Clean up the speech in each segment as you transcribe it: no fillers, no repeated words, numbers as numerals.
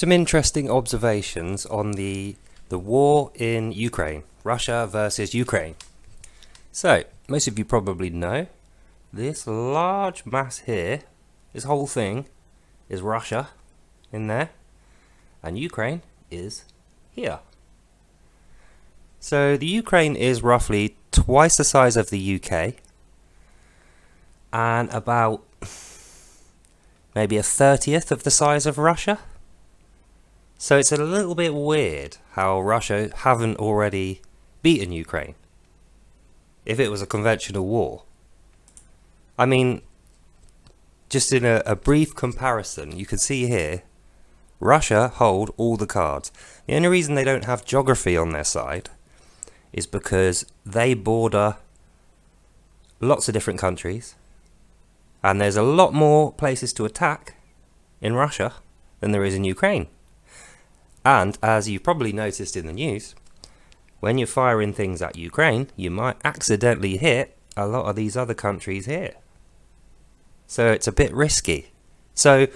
Some interesting observations on the war in Ukraine, Russia versus Ukraine. So, most of you probably know, this large mass here, this whole thing, is Russia in there, and Ukraine is here. So the Ukraine is roughly twice the size of the UK, and about maybe a 30th of the size of Russia. So it's a little bit weird how Russia haven't already beaten Ukraine, if it was a conventional war. I mean, just in a brief comparison, you can see here, Russia hold all the cards. The only reason they don't have geography on their side is because they border lots of different countries, and there's a lot more places to attack in Russia than there is in Ukraine. And as you probably noticed in the news, when you're firing things at Ukraine, you might accidentally hit a lot of these other countries here. So it's a bit risky. So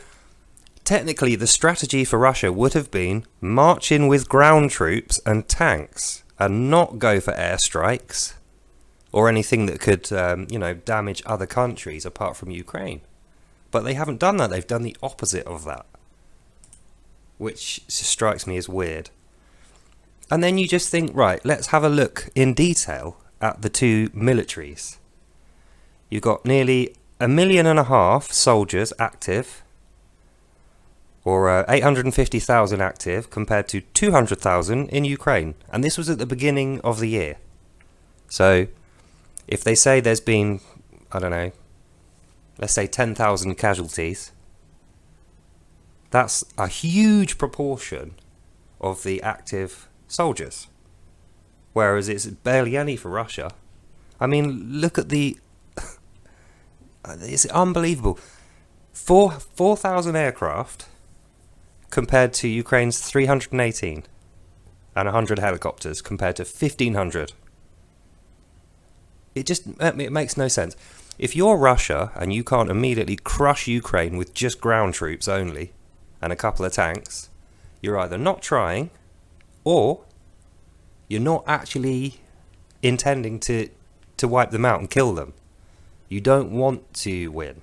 technically the strategy for Russia would have been march in with ground troops and tanks and not go for airstrikes or anything that could damage other countries apart from Ukraine. But they haven't done that. They've done the opposite of that, which strikes me as weird. And then you just think, right, let's have a look in detail at the two militaries. You've got nearly 1.5 million soldiers active, or 850,000 active, compared to 200,000 in Ukraine. And this was at the beginning of the year. So if they say there's been, I don't know, let's say 10,000 casualties, that's a huge proportion of the active soldiers, whereas it's barely any for Russia. I mean, look at the it's unbelievable. 4,000 aircraft compared to Ukraine's 318, and 100 helicopters compared to 1,500. It makes no sense. If you're Russia and you can't immediately crush Ukraine with just ground troops only and a couple of tanks, you're either not trying, or you're not actually intending to wipe them out and kill them. You don't want to win,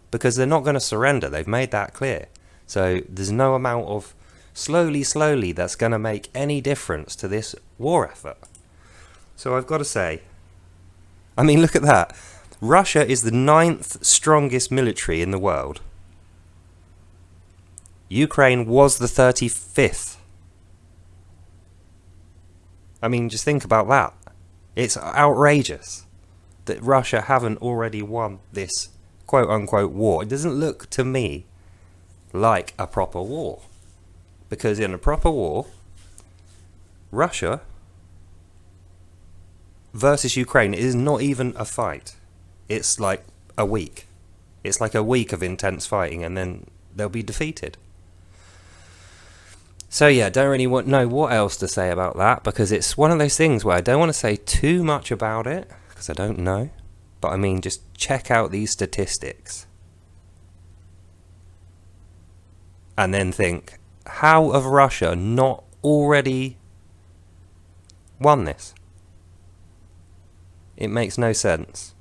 because they're not going to surrender. They've made that clear. So there's no amount of slowly that's going to make any difference to this war effort. So I've got to say, I mean, look at that. Russia is the 9th strongest military in the world. Ukraine was the 35th. I mean, just think about that. It's outrageous that Russia haven't already won this quote-unquote war. It doesn't look to me like a proper war. Because in a proper war, Russia versus Ukraine is not even a fight. It's like a week. It's like a week of intense fighting, and then they'll be defeated. So yeah, don't really know what else to say about that, because it's one of those things where I don't want to say too much about it, because I don't know. But I mean, just check out these statistics. And then think, how have Russia not already won this? It makes no sense.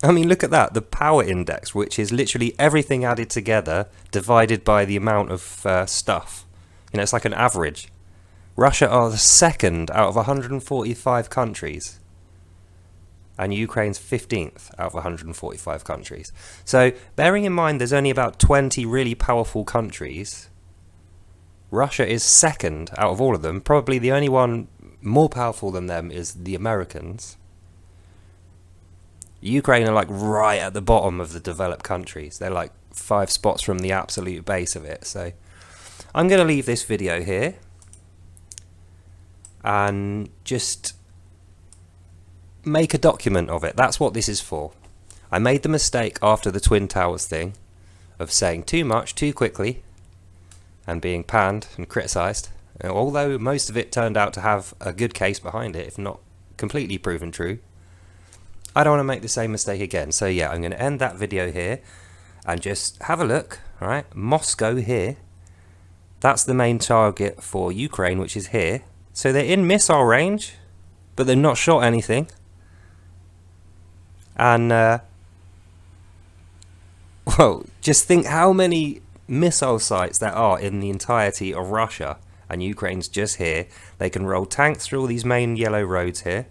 I mean, look at that, the power index, which is literally everything added together divided by the amount of stuff. You know, it's like an average. Russia are the 2nd out of 145 countries, and Ukraine's 15th out of 145 countries. So, bearing in mind there's only about 20 really powerful countries, Russia is 2nd out of all of them. Probably the only one more powerful than them is the Americans. Ukraine are like right at the bottom of the developed countries. They're like 5 spots from the absolute base of it. So I'm going to leave this video here and just make a document of it. That's what this is for. I made the mistake after the Twin Towers thing of saying too much too quickly and being panned and criticised. Although most of it turned out to have a good case behind it, if not completely proven true. I don't want to make the same mistake again. So yeah, I'm going to end that video here and just have a look right? Moscow here. That's the main target for Ukraine, which is here. So they're in missile range, but they've not shot anything. And, well, just think how many missile sites there are in the entirety of Russia. And Ukraine's just here. They can roll tanks through all these main yellow roads here.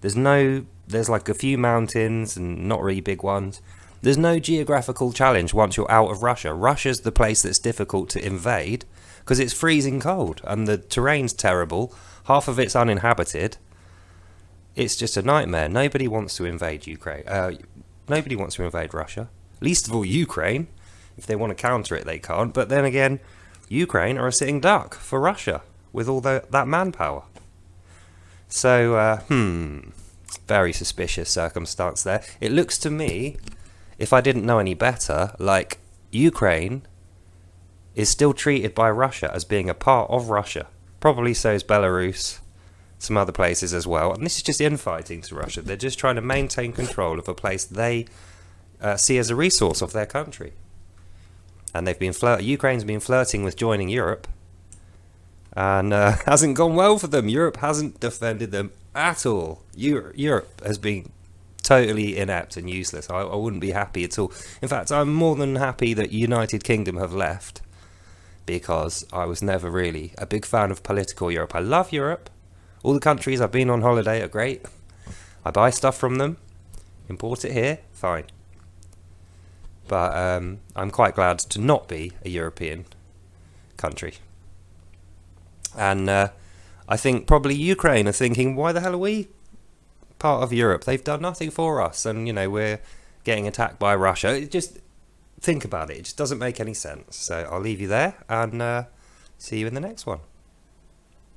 There's like a few mountains and not really big ones. There's no geographical challenge once you're out of Russia. Russia's the place that's difficult to invade because it's freezing cold and the terrain's terrible. Half of it's uninhabited. It's just a nightmare. Nobody wants to invade Ukraine. Nobody wants to invade Russia. Least of all Ukraine. If they want to counter it, they can't. But then again, Ukraine are a sitting duck for Russia with all that manpower. So, very suspicious circumstance there. It looks to me, if I didn't know any better, like Ukraine is still treated by Russia as being a part of Russia. Probably so is Belarus, some other places as well. And this is just infighting to Russia. They're just trying to maintain control of a place they see as a resource of their country. And Ukraine's been flirting with joining Europe. And hasn't gone well for them. Europe hasn't defended them at all. Europe has been totally inept and useless. I wouldn't be happy at all. In fact, I'm more than happy that United Kingdom have left, because I was never really a big fan of political Europe. I love Europe. All the countries I've been on holiday are great. I buy stuff from them, import it here, fine. But I'm quite glad to not be a European country. And I think probably Ukraine are thinking, why the hell are we part of Europe? They've done nothing for us. And, we're getting attacked by Russia. Just think about it. It just doesn't make any sense. So I'll leave you there and see you in the next one.